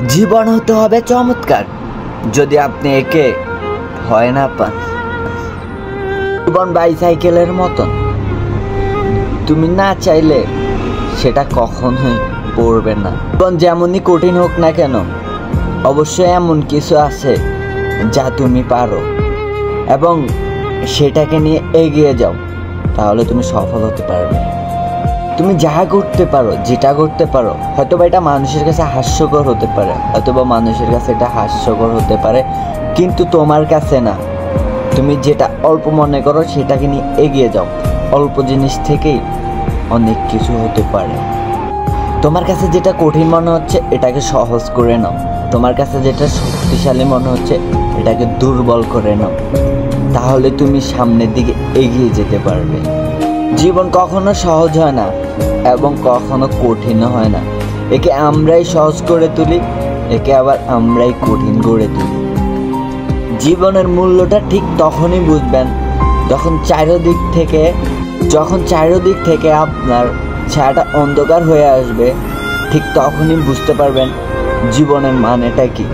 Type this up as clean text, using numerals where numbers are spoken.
জীবন হতে হবে চমৎকার যদি আপনি একে ভয় না পান। জীবন বাইসাইকেলের মতন, তুমি না চাইলে সেটা কখনোই পড়বে না। জীবন যেমনই কঠিন হোক না কেন, অবশ্যই এমন কিছু আছে যা তুমি পারো এবং সেটাকে নিয়ে এগিয়ে যাও, তাহলে তুমি সফল হতে পারবে। তুমি যা করতে পারো, যেটা করতে পারো, হয়তোবা এটা মানুষের কাছে হাস্যকর হতে পারে, হয়তোবা মানুষের কাছে এটা হাস্যকর হতে পারে, কিন্তু তোমার কাছে না। তুমি যেটা অল্প মনে করো সেটাকে নিয়ে এগিয়ে যাও। অল্প জিনিস থেকেই অনেক কিছু হতে পারে। তোমার কাছে যেটা কঠিন মনে হচ্ছে এটাকে সহজ করে নাও। তোমার কাছে যেটা শক্তিশালী মনে হচ্ছে এটাকে দুর্বল করে নাও, তাহলে তুমি সামনের দিকে এগিয়ে যেতে পারবে। জীবন কখনো সহজ হয় না এবং কখনো কঠিন হয় না। একে আমরাই সহজ করে তুলি, একে আবার আমরাই কঠিন করে তুলি। জীবনের মূল্যটা ঠিক তখনই বুঝবেন যখন চারিদিক থেকে আপনার ছায়াটা অন্ধকার হয়ে আসবে, ঠিক তখনই বুঝতে পারবেন জীবনের মানেটা কি।